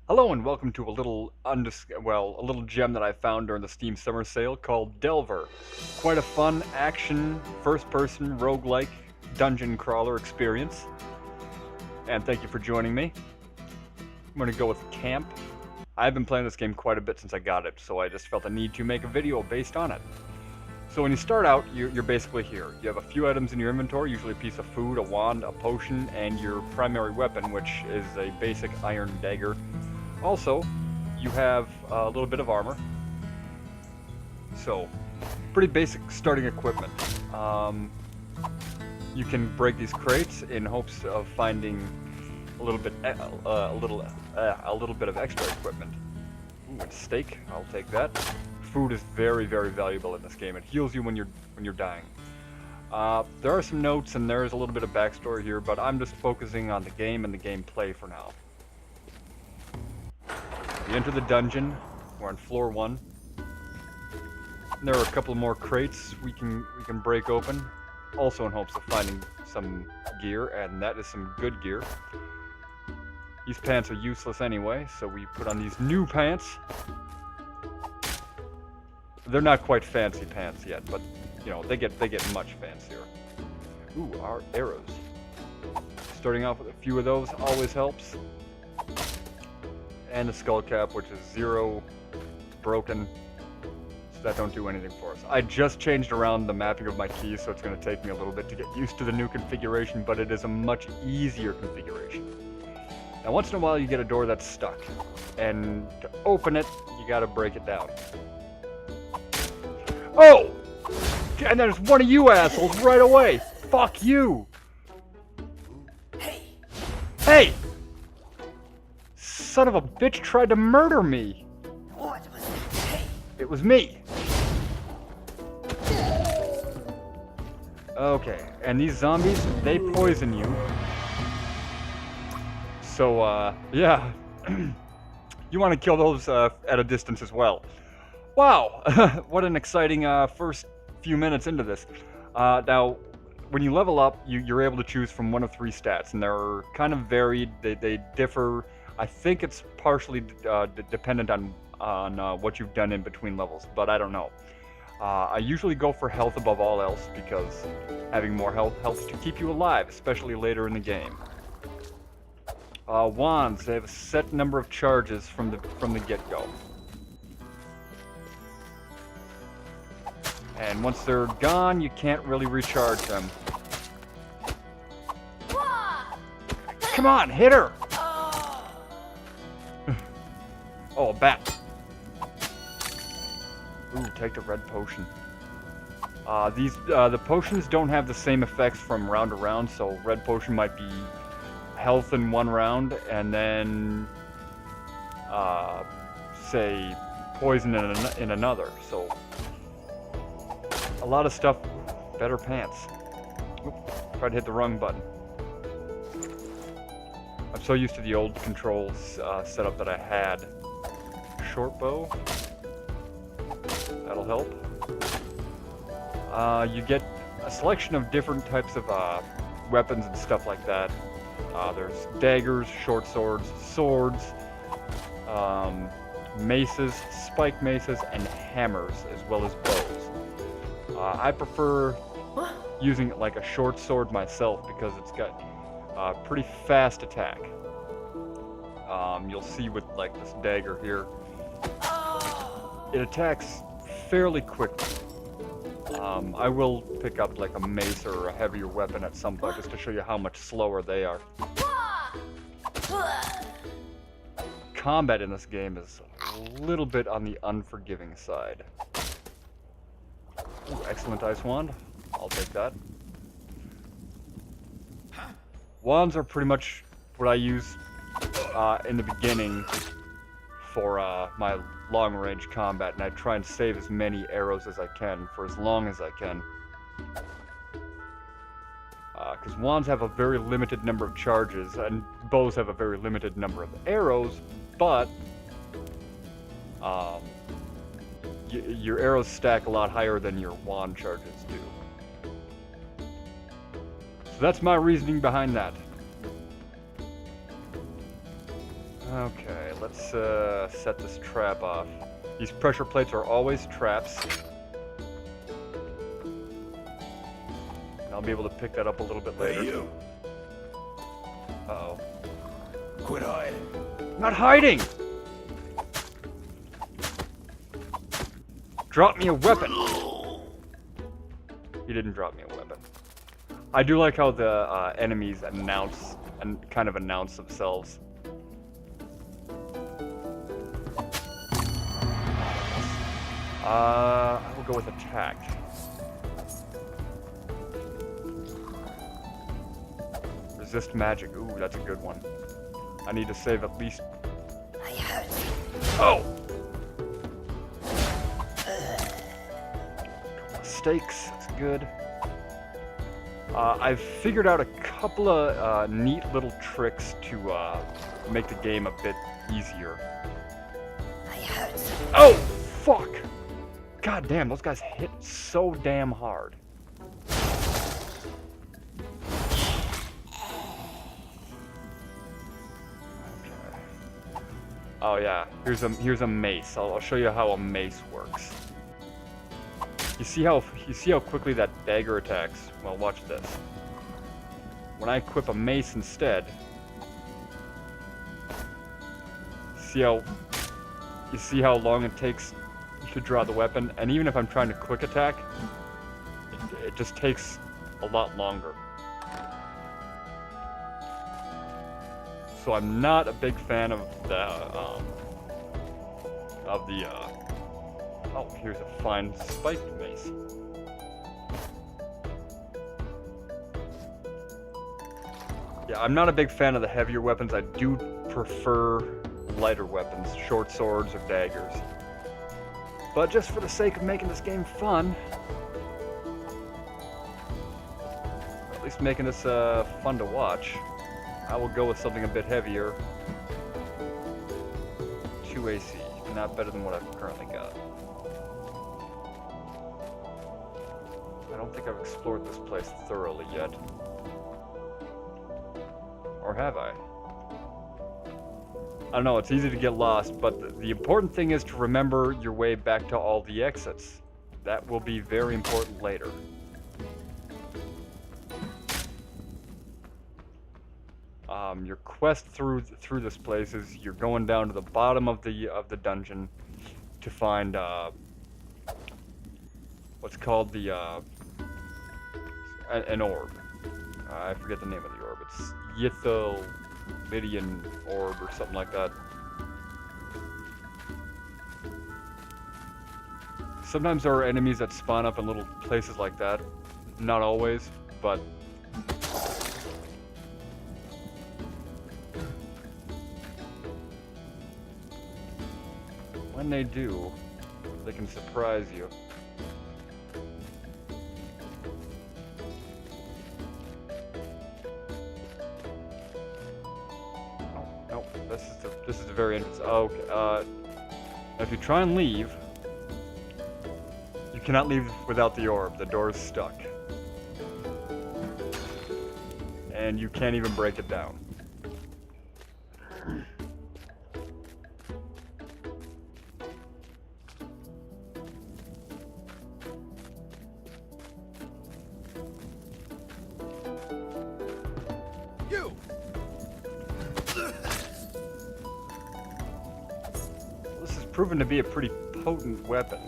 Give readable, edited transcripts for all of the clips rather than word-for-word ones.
Hello and welcome to a little a little gem that I found during the Steam Summer Sale called Delver. Quite a fun action, first-person roguelike dungeon crawler experience. And thank you for joining me. I'm going to go with Camp. I've been playing this game quite a bit since I got it, so I just felt a need to make a video based on it. So when you start out, you're basically here. You have a few items in your inventory, usually a piece of food, a wand, a potion, and your primary weapon, which is a basic iron dagger. Also, you have a little bit of armor. So, pretty basic starting equipment. You can break these crates in hopes of finding a little bit of extra equipment. Ooh, a steak, I'll take that. Food is very, very valuable in this game. It heals you when you're dying. There are some notes and there's a little bit of backstory here, but I'm just focusing on the game and the gameplay for now. We enter the dungeon. We're on floor 1. And there are a couple more crates we can break open, also in hopes of finding some gear, and that is some good gear. These pants are useless anyway, so we put on these new pants. They're not quite fancy pants yet, but you know, they get much fancier. Ooh, our arrows. Starting off with a few of those always helps. And a skull cap, which is 0, broken, so that don't do anything for us. I just changed around the mapping of my keys, so it's going to take me a little bit to get used to the new configuration, but it is a much easier configuration. Now, once in a while, you get a door that's stuck, and to open it, you got to break it down. Oh! And there's one of you assholes right away! Fuck you! Hey! Son of a bitch tried to murder me! What was it? Hey! It was me! Okay, and these zombies, they poison you. So, yeah. You want to kill those at a distance as well. Wow! What an exciting first few minutes into this. Now, when you level up, you're able to choose from one of 3 stats, and they're kind of varied. They differ. I think it's partially dependent on what you've done in between levels, but I don't know. I usually go for health above all else because having more health helps to keep you alive, especially later in the game. Wands, they have a set number of charges from the get-go. And once they're gone, you can't really recharge them. Come on, hit her! Oh, a bat. Ooh, take the red potion. The potions don't have the same effects from round to round, so red potion might be health in one round, and then, say, poison in another, so a lot of stuff, better pants. Oop, tried to hit the wrong button. I'm so used to the old controls setup that I had. Short bow. That'll help. You get a selection of different types of weapons and stuff like that. There's daggers, short swords, swords, maces, spike maces, and hammers, as well as bows. I prefer using it like a short sword myself because it's got pretty fast attack. You'll see with like this dagger here, it attacks fairly quickly. I will pick up like a mace or a heavier weapon at some point just to show you how much slower they are. Combat in this game is a little bit on the unforgiving side. Ooh, excellent ice wand. I'll take that. Wands are pretty much what I use in the beginning for my long-range combat, and I try and save as many arrows as I can for as long as I can. Because wands have a very limited number of charges, and bows have a very limited number of arrows, but your arrows stack a lot higher than your wand charges do. So that's my reasoning behind that. Okay, let's set this trap off. These pressure plates are always traps. And I'll be able to pick that up a little bit later. Hey, you. Uh-oh. Quit hiding. Not hiding! Drop me a weapon! He didn't drop me a weapon. I do like how the enemies announce and kind of announce themselves. I will go with attack. Resist magic. Ooh, that's a good one. I need to save at least. I hurt you. Oh! Stakes. That's good. I've figured out a couple of neat little tricks to make the game a bit easier. I hurt you. Oh, fuck! God damn, those guys hit so damn hard. Okay. Oh yeah, here's a mace. I'll show you how a mace works. You see how quickly that dagger attacks? Well, watch this. When I equip a mace instead, you see how long it takes to draw the weapon, and even if I'm trying to quick attack, it just takes a lot longer. So I'm not a big fan of the oh, here's a fine spiked mace. Yeah, I'm not a big fan of the heavier weapons. I do prefer lighter weapons, short swords or daggers. But just for the sake of making this game fun, at least making this fun to watch, I will go with something a bit heavier. 2 AC, not better than what I've currently got. I don't think I've explored this place thoroughly yet. Or have I? I don't know, it's easy to get lost, but the important thing is to remember your way back to all the exits. That will be very important later. Your quest through this place is you're going down to the bottom of the dungeon to find what's called the an orb. I forget the name of the orb. It's Ythalmidian orb or something like that. Sometimes there are enemies that spawn up in little places like that. Not always, but when they do, they can surprise you. Nope, this is the very entrance. Okay, if you try and leave, you cannot leave without the orb. The door is stuck. And you can't even break it down. This has proven to be a pretty potent weapon.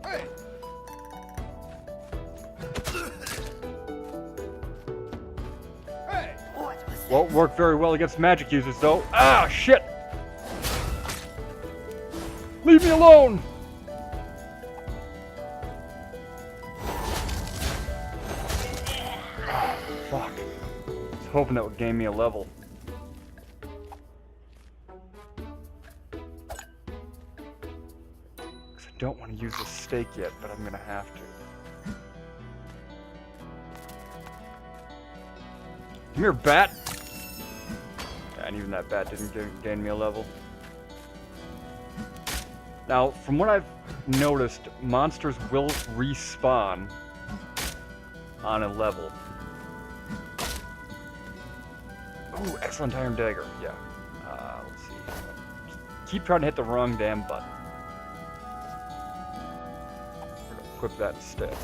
Hey. Hey. What was that? Won't work very well against magic users, though. Ah, shit! Leave me alone! Fuck. I was hoping that would gain me a level. Because I don't want to use the stake yet, but I'm gonna have to. Come here, bat! Yeah, and even that bat didn't gain me a level. Now, from what I've noticed, monsters will respawn on a level. Ooh, excellent iron dagger. Yeah. Let's see. Keep trying to hit the wrong damn button. We're gonna equip that instead.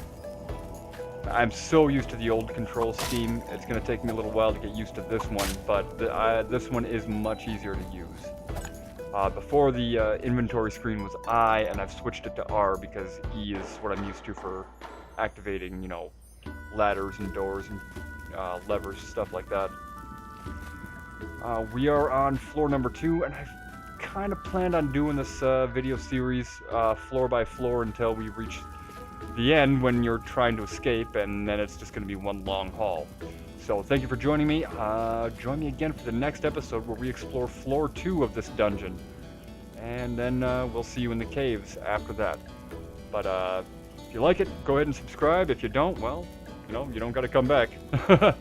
I'm so used to the old control scheme. It's gonna take me a little while to get used to this one, but this one is much easier to use. Before the inventory screen was I, and I've switched it to R because E is what I'm used to for activating, you know, ladders and doors and levers, stuff like that. We are on floor number 2, and I've kind of planned on doing this video series floor by floor until we reach the end when you're trying to escape, and then it's just going to be one long haul. So thank you for joining me. Join me again for the next episode where we explore floor 2 of this dungeon. And then we'll see you in the caves after that. But if you like it, go ahead and subscribe. If you don't, well, you know, you don't got to come back.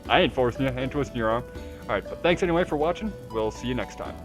I ain't forcing you. I ain't twisting your arm. Alright, but thanks anyway for watching. We'll see you next time.